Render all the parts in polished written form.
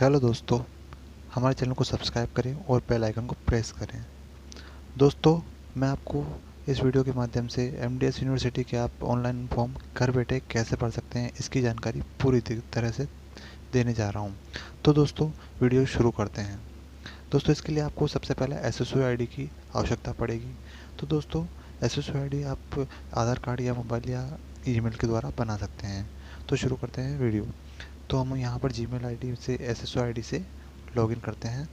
Hello दोस्तों, हमारे channel को सब्सक्राइब करें और बेल आइकन को प्रेस करें। दोस्तों, मैं आपको इस वीडियो के माध्यम से एमडीएस यूनिवर्सिटी के आप ऑनलाइन फॉर्म घर बैठे कैसे भर सकते हैं, इसकी जानकारी पूरी तरह से देने जा रहा हूं। तो दोस्तों, वीडियो शुरू करते हैं। दोस्तों, इसके लिए आपको सबसे पहले एसएसओ आईडी की आवश्यकता पड़ेगी। तो दोस्तों, एसएसओ आईडी आप आधार कार्ड या मोबाइल या ईमेल के द्वारा बना सकते हैं। तो शुरू करते हैं वीडियो। तो हम यहाँ पर जीमेल आईडी से एसएसओ आईडी से लॉगिन करते हैं।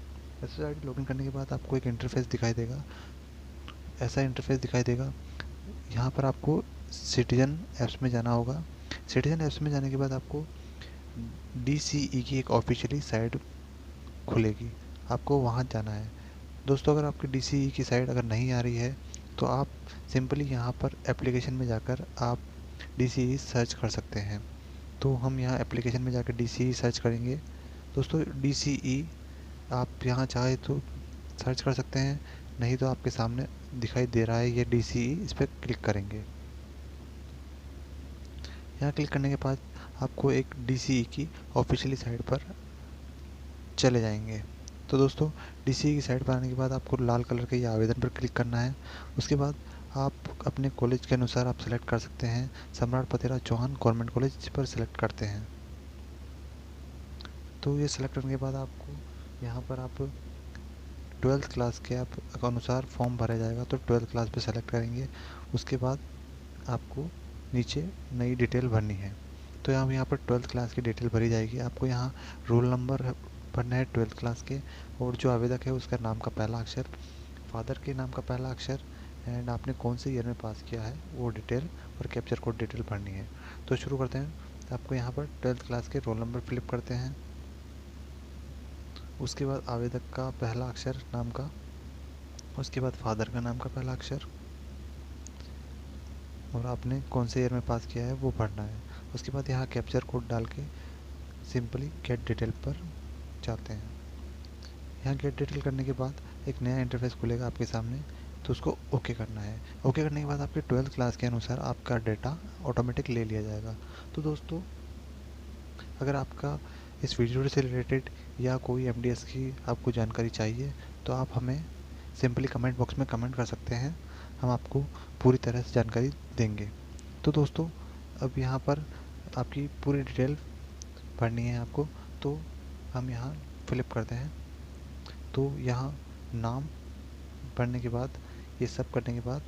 एसएसओ आईडी लॉगिन करने के बाद आपको एक इंटरफेस दिखाई देगा। ऐसा इंटरफेस दिखाई देगा। यहाँ पर आपको सिटीजन ऐप्स में जाना होगा। सिटीजन ऐप्स में जाने के बाद आपको DCE की एक ऑफिशियली साइट खुलेगी, आपको वहाँ जाना है। दोस्तों, अगर आपकी DCE की साइट अगर नहीं आ रही है तो आप सिंपली यहाँ पर एप्लीकेशन में जाकर आप DCE सर्च कर सकते हैं। तो हम यहाँ एप्लीकेशन में जाकर DCE सर्च करेंगे। दोस्तों, DCE आप यहाँ चाहे तो सर्च कर सकते हैं, नहीं तो आपके सामने दिखाई दे रहा है ये DCE, इस पर क्लिक करेंगे। यहाँ क्लिक करने के बाद आपको एक DCE की ऑफिशियली साइट पर चले जाएंगे। तो दोस्तों, DCE की साइट पर आने के बाद आपको लाल कलर के ये आवेदन पर क्लिक करना है। उसके बाद आप अपने कॉलेज के अनुसार आप सेलेक्ट कर सकते हैं। सम्राट पतेरा चौहान गवर्नमेंट कॉलेज पर सेलेक्ट करते हैं। तो ये सेलेक्ट करने के बाद आपको यहाँ पर आप 12th क्लास के आप अनुसार फॉर्म भरा जाएगा, तो 12th क्लास पे सेलेक्ट करेंगे। उसके बाद आपको नीचे नई डिटेल भरनी है। तो यहाँ पर 12th क्लास की डिटेल भरी जाएगी। आपको यहाँ रोल नंबर भरना है 12th क्लास के, और जो आवेदक है उसका नाम का पहला अक्षर, फादर के नाम का पहला अक्षर, एंड आपने कौन से ईयर में पास किया है वो डिटेल, और कैप्चर कोड डिटेल भरनी है। तो शुरू करते हैं। आपको यहाँ पर 12th क्लास के रोल नंबर फिलिप करते हैं। उसके बाद आवेदक का पहला अक्षर नाम का, उसके बाद फादर का नाम का पहला अक्षर, और आपने कौन से ईयर में पास किया है वो भरना है। उसके बाद यहाँ कैप्चर कोड डाल के सिंपली गेट डिटेल पर जाते हैं। यहाँ गेट डिटेल करने के बाद एक नया इंटरफेस खुलेगा आपके सामने, तो उसको ओके करना है। ओके करने के बाद आपके 12th क्लास के अनुसार आपका डेटा ऑटोमेटिक ले लिया जाएगा। तो दोस्तों, अगर आपका इस वीडियो से रिलेटेड या कोई एमडीएस की आपको जानकारी चाहिए तो आप हमें सिंपली कमेंट बॉक्स में कमेंट कर सकते हैं, हम आपको पूरी तरह से जानकारी देंगे। तो दोस्तों, अब यहाँ पर आपकी पूरी डिटेल भरनी है आपको, तो हम यहाँ फिलिप करते हैं। तो यहाँ नाम भरने के बाद, ये सब करने के बाद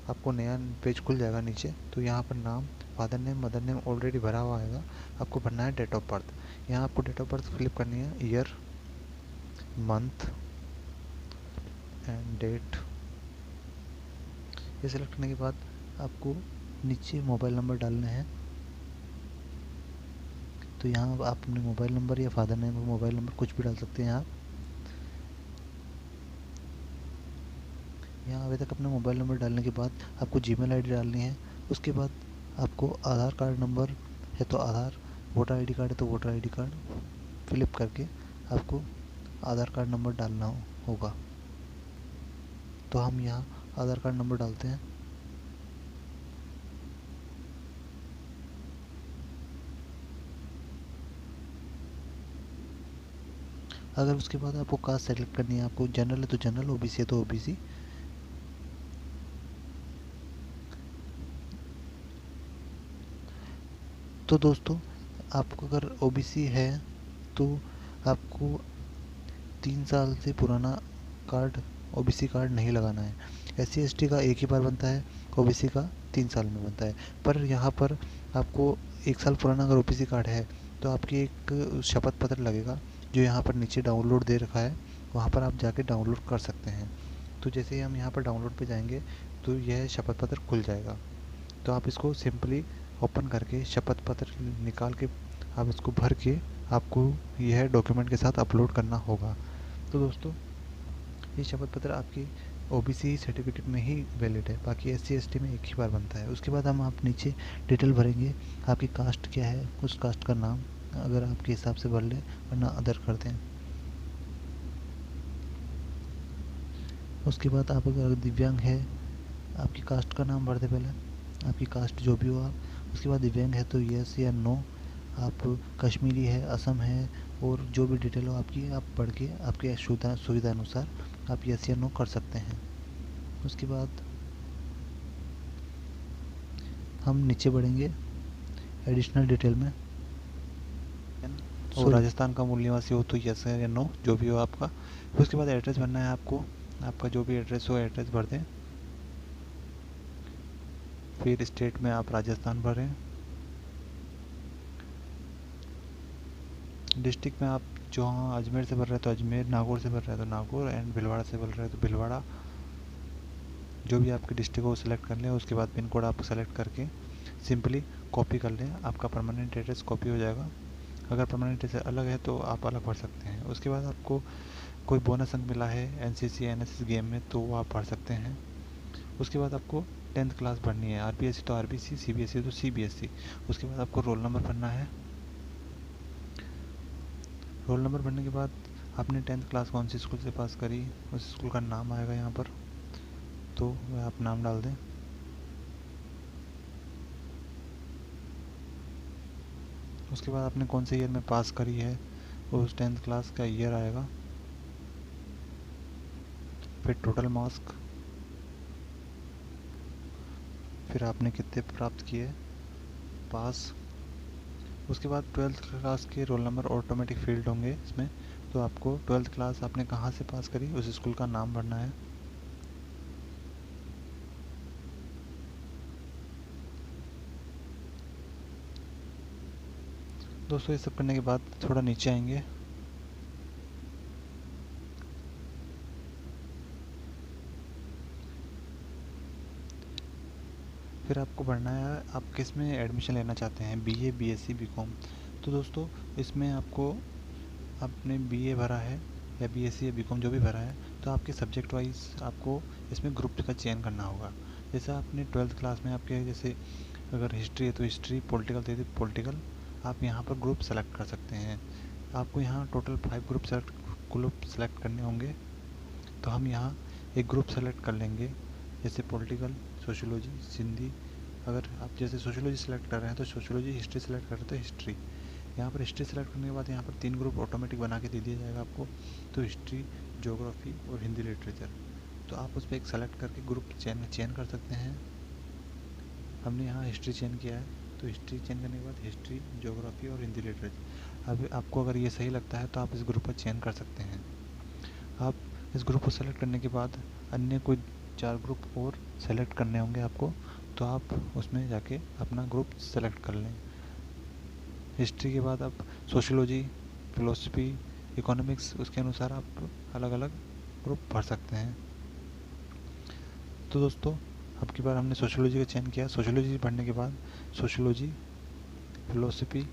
आपको नया पेज खुल जाएगा नीचे। तो यहाँ पर नाम, father name, mother name already भरा हुआ आएगा। आपको भरना है डेट ऑफ बर्थ। यहाँ आपको डेट ऑफ बर्थ फिलिप करनी है, ईयर, मंथ एंड डेट। ये सेलेक्ट करने के बाद आपको नीचे मोबाइल नंबर डालने हैं। तो यहाँ आप अपने मोबाइल नंबर या फादर नेम का मोबाइल नंबर कुछ भी डाल सकते हैं आप। यहाँ अभी तक अपना मोबाइल नंबर डालने के बाद आपको जीमेल आईडी डालनी है। उसके बाद आपको आधार कार्ड नंबर है तो आधार, वोटर आईडी कार्ड है तो वोटर आईडी कार्ड फिलिप करके आपको आधार कार्ड नंबर डालना होगा। तो हम यहाँ आधार कार्ड नंबर डालते हैं। अगर उसके बाद आपको कास्ट सेलेक्ट करनी है, आपको जनरल है तो जनरल, ओबीसी है तो ओबीसी। तो दोस्तों, आपको अगर ओबीसी है तो आपको 3 साल से पुराना कार्ड, ओबीसी कार्ड नहीं लगाना है। SC ST का एक ही बार बनता है, ओबीसी का 3 साल में बनता है। पर यहाँ पर आपको 1 साल पुराना अगर ओबीसी कार्ड है तो आपकी एक शपथ पत्र लगेगा, जो यहाँ पर नीचे डाउनलोड दे रखा है, वहाँ पर आप जाके डाउनलोड कर सकते हैं। तो जैसे ही हम यहाँ पर डाउनलोड पे जाएंगे तो यह शपथ पत्र खुल जाएगा। तो आप इसको सिंपली ओपन करके शपथ पत्र निकाल के आप इसको भर के आपको यह डॉक्यूमेंट के साथ अपलोड करना होगा। तो दोस्तों, ये शपथ पत्र आपकी ओबीसी सर्टिफिकेट में ही वैलिड है, बाकी SC ST में एक ही बार बनता है। उसके बाद हम आप नीचे डिटेल भरेंगे, आपकी कास्ट क्या है, उस कास्ट का नाम अगर आपके हिसाब से भर लें, वरना अदर कर दें। उसके बाद आप अगर दिव्यांग है, आपकी कास्ट का नाम भर दें पहले, आपकी कास्ट जो भी हो आप। उसके बाद दिव्यांग है तो यस या नो, आप कश्मीरी है, असम है, और जो भी डिटेल हो आपकी आप पढ़ के आपके सुविधा अनुसार आप यस या नो कर सकते हैं। उसके बाद हम नीचे बढ़ेंगे एडिशनल डिटेल में, और राजस्थान का मूल निवासी हो तो यस या नो जो भी हो आपका। उसके बाद एड्रेस भरना है आपको, आपका जो भी एड्रेस हो एड्रेस भर दें। फिर स्टेट में आप राजस्थान भरें। डिस्ट्रिक्ट में आप जो अजमेर से भर रहे हैं तो अजमेर, नागौर से भर रहे हैं तो नागौर, एंड भीलवाड़ा से भर रहे हैं तो भीलवाड़ा। जो भी आपकी डिस्ट्रिक्ट हो वो सिलेक्ट कर लें। उसके बाद पिन कोड आप सेलेक्ट करके सिंपली कॉपी कर लें, आपका परमानेंट एड्रेस कॉपी हो जाएगा। अगर परमानेंट एड्रेस अलग है तो आप अलग भर सकते हैं। उसके बाद आपको कोई बोनस अंक मिला है एनसीसी एनएसएस गेम में तो वो आप भर सकते हैं। उसके बाद आपको 10th क्लास भरनी है, आरबीएससी तो आरबीसी, सीबीएसई तो सीबीएसई। उसके बाद आपको रोल नंबर भरना है। रोल नंबर भरने के बाद आपने 10th क्लास कौन सी स्कूल से पास करी उस स्कूल का नाम आएगा यहाँ पर, तो वह आप नाम डाल दें। उसके बाद आपने कौन से ईयर में पास करी है उस 10th क्लास का ईयर आएगा। फिर टोटल मार्क्स, फिर आपने कितने प्राप्त किए पास। उसके बाद 12th क्लास के रोल नंबर ऑटोमेटिक फील्ड होंगे इसमें, तो आपको 12th क्लास आपने कहाँ से पास करी उस स्कूल का नाम भरना है। दोस्तों ये सब करने के बाद थोड़ा नीचे आएंगे, फिर आपको भरना है आप किस में एडमिशन लेना चाहते हैं, बीए, बीएससी, बीकॉम। तो दोस्तों इसमें आपको, आपने बीए भरा है या बीएससी या बीकॉम जो भी भरा है तो आपके सब्जेक्ट वाइज आपको इसमें ग्रुप का चयन करना होगा। जैसे आपने 12th क्लास में आपके जैसे अगर हिस्ट्री है तो हिस्ट्री, पॉलिटिकल थे तो पॉलिटिकल, आप यहाँ पर ग्रुप सेलेक्ट कर सकते हैं। आपको यहाँ टोटल 5 ग्रुप सेलेक्ट करने होंगे, तो हम यहाँ एक ग्रुप सेलेक्ट कर लेंगे। जैसे पॉलिटिकल, सोशियोलॉजी, हिंदी। अगर आप जैसे सोशियोलॉजी सेलेक्ट कर रहे हैं तो सोशियोलॉजी, हिस्ट्री सेलेक्ट कर रहे हैं तो हिस्ट्री। यहाँ पर हिस्ट्री सेलेक्ट करने के बाद यहाँ पर 3 ग्रुप ऑटोमेटिक बना के दे दिया जाएगा आपको, तो हिस्ट्री, ज्योग्राफी और हिंदी लिटरेचर। तो आप उस पर एक सेलेक्ट करके ग्रुप चयन कर सकते हैं। हमने यहाँ हिस्ट्री चयन किया है, तो हिस्ट्री चयन करने के बाद हिस्ट्री, ज्योग्राफी और हिंदी लिटरेचर। अब आपको अगर ये सही लगता है तो आप इस ग्रुप का चयन कर सकते हैं। आप इस ग्रुप को सेलेक्ट करने के बाद अन्य कोई 4 ग्रुप और सेलेक्ट करने होंगे आपको, तो आप उसमें जाके अपना ग्रुप सेलेक्ट कर लें। हिस्ट्री के बाद आप सोशियोलॉजी, फिलोसफी, इकोनॉमिक्स, उसके अनुसार आप अलग अलग ग्रुप भर सकते हैं। तो दोस्तों अब की बार हमने सोशियोलॉजी का चयन किया। सोशियोलॉजी भरने के बाद सोशियोलॉजी, फिलोसफी,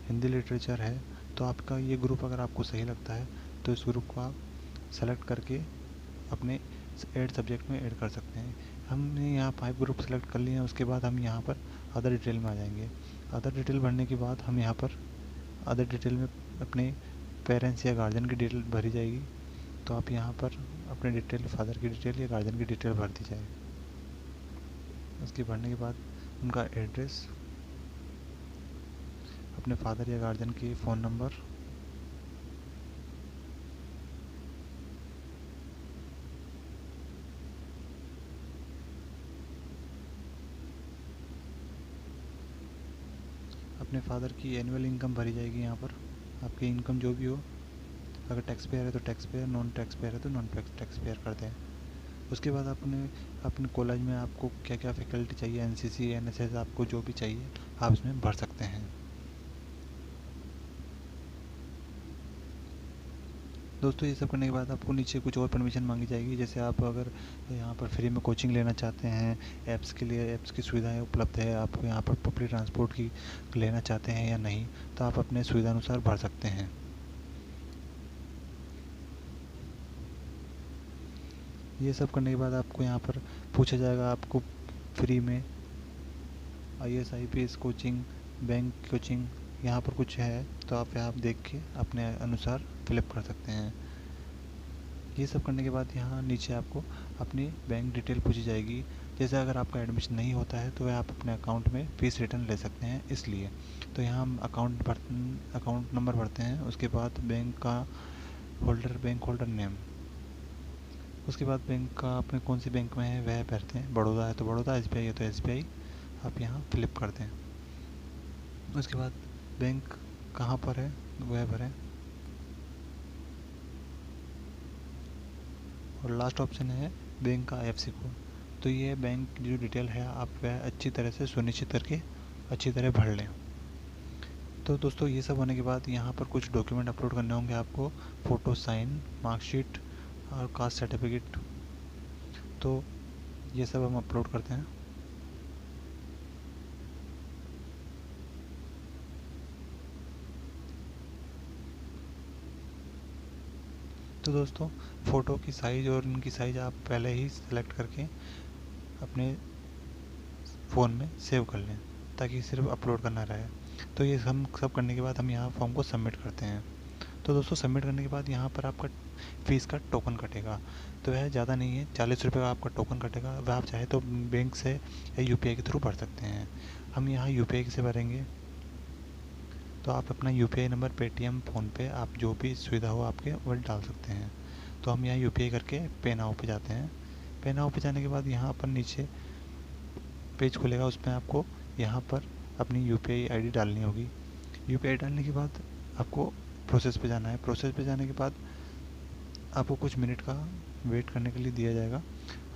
हिंदी लिटरेचर है, तो आपका ये ग्रुप अगर आपको सही लगता है तो इस ग्रुप को आप सेलेक्ट करके अपने ऐड सब्जेक्ट में ऐड कर सकते हैं। हमने यहाँ 5 ग्रुप सेलेक्ट कर लिए हैं। उसके बाद हम यहाँ पर अदर डिटेल में आ जाएंगे। अदर डिटेल भरने के बाद हम यहाँ पर अदर डिटेल में अपने पेरेंट्स या गार्जियन की डिटेल भरी जाएगी, तो आप यहाँ पर अपने डिटेल, फादर की डिटेल या गार्जियन की डिटेल भर दी जाए। उसके भरने के बाद उनका एड्रेस, अपने फादर या गार्जियन के फ़ोन नंबर, अपने फादर की एनुअल इनकम भरी जाएगी। यहाँ पर आपकी इनकम जो भी हो, अगर टैक्स पेयर है तो tax payer, non tax payer है तो नॉन टैक्स पेयर करते हैं। उसके बाद अपने कॉलेज में आपको क्या क्या फैकल्टी चाहिए, एनसीसी, एनएसएस, आपको जो भी चाहिए आप इसमें भर सकते हैं। दोस्तों ये सब करने के बाद आपको नीचे कुछ और परमिशन मांगी जाएगी। जैसे आप अगर यहाँ पर फ्री में कोचिंग लेना चाहते हैं, ऐप्स के लिए ऐप्स की सुविधाएं उपलब्ध है, आप यहाँ पर पब्लिक ट्रांसपोर्ट की लेना चाहते हैं या नहीं, तो आप अपने सुविधा अनुसार भर सकते हैं। ये सब करने के बाद आपको यहाँ पर पूछा जाएगा आपको फ्री में IAS IPS coaching, bank coaching, यहाँ पर कुछ है तो आप यहाँ देख के अपने अनुसार फिलअप कर सकते हैं। ये सब करने के बाद यहाँ नीचे आपको अपनी बैंक डिटेल पूछी जाएगी, जैसे अगर आपका एडमिशन नहीं होता है तो वह आप अपने अकाउंट में फ़ीस रिटर्न ले सकते हैं, इसलिए। तो यहाँ हम अकाउंट नंबर भरते हैं, उसके बाद बैंक होल्डर नेम, उसके बाद बैंक का अपने कौन सी बैंक में है वह भरते हैं। बड़ौदा है तो बड़ौदा, SBI है तो SBI आप यहाँ फिलिप करते हैं। उसके बाद बैंक कहाँ पर है वह भरें, और लास्ट ऑप्शन है बैंक का IFSC कोड। तो ये बैंक जो डिटेल है आप वह अच्छी तरह से सुनिश्चित करके अच्छी तरह भर लें। तो दोस्तों ये सब होने के बाद यहाँ पर कुछ डॉक्यूमेंट अपलोड करने होंगे आपको, फ़ोटो, साइन, मार्कशीट और कास्ट सर्टिफिकेट। तो ये सब हम अपलोड करते हैं। तो दोस्तों फ़ोटो की साइज़ और इनकी साइज़ आप पहले ही सेलेक्ट करके अपने फ़ोन में सेव कर लें, ताकि सिर्फ अपलोड करना रहे। तो ये हम सब करने के बाद हम यहाँ फॉर्म को सबमिट करते हैं। तो दोस्तों सबमिट करने के बाद यहाँ पर आपका फ़ीस का टोकन कटेगा। तो वह ज़्यादा नहीं है, 40 रुपये का आपका टोकन कटेगा। वह आप चाहे तो बैंक से या UPI के थ्रू भर सकते हैं। हम यहाँ UPI से भरेंगे। तो आप अपना UPI नंबर, पेटीएम, फ़ोनपे, आप जो भी सुविधा हो आपके वह डाल सकते हैं। तो हम यहाँ UPI करके पे नाउ पे जाते हैं। पे नाउ पे जाने के बाद यहाँ पर नीचे पेज खुलेगा, उसमें आपको यहाँ पर अपनी UPI ID डालनी होगी। UPI डालने के बाद आपको प्रोसेस पे जाना है। प्रोसेस पे जाने के बाद आपको कुछ मिनट का वेट करने के लिए दिया जाएगा।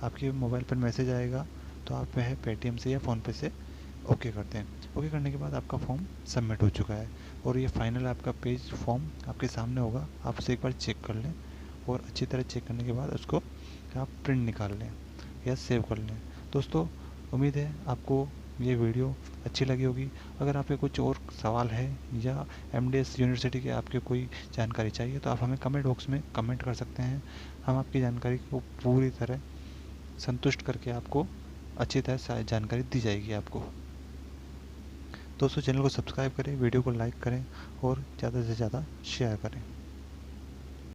आपके मोबाइल पर मैसेज आएगा, तो आप वह पेटीएम से या फ़ोनपे से ओके करते हैं। ओके करने के बाद आपका फॉर्म सबमिट हो चुका है, और ये फाइनल आपका पेज फॉर्म आपके सामने होगा। आप उसे एक बार चेक कर लें, और अच्छी तरह चेक करने के बाद उसको आप प्रिंट निकाल लें या सेव कर लें। दोस्तों उम्मीद है आपको ये वीडियो अच्छी लगी होगी। अगर आपके कुछ और सवाल है या MDS यूनिवर्सिटी के आपके कोई जानकारी चाहिए तो आप हमें कमेंट बॉक्स में कमेंट कर सकते हैं। हम आपकी जानकारी को पूरी तरह संतुष्ट करके आपको अच्छी तरह जानकारी दी जाएगी आपको। दोस्तों चैनल को सब्सक्राइब करें, वीडियो को लाइक करें और ज़्यादा से ज़्यादा शेयर करें।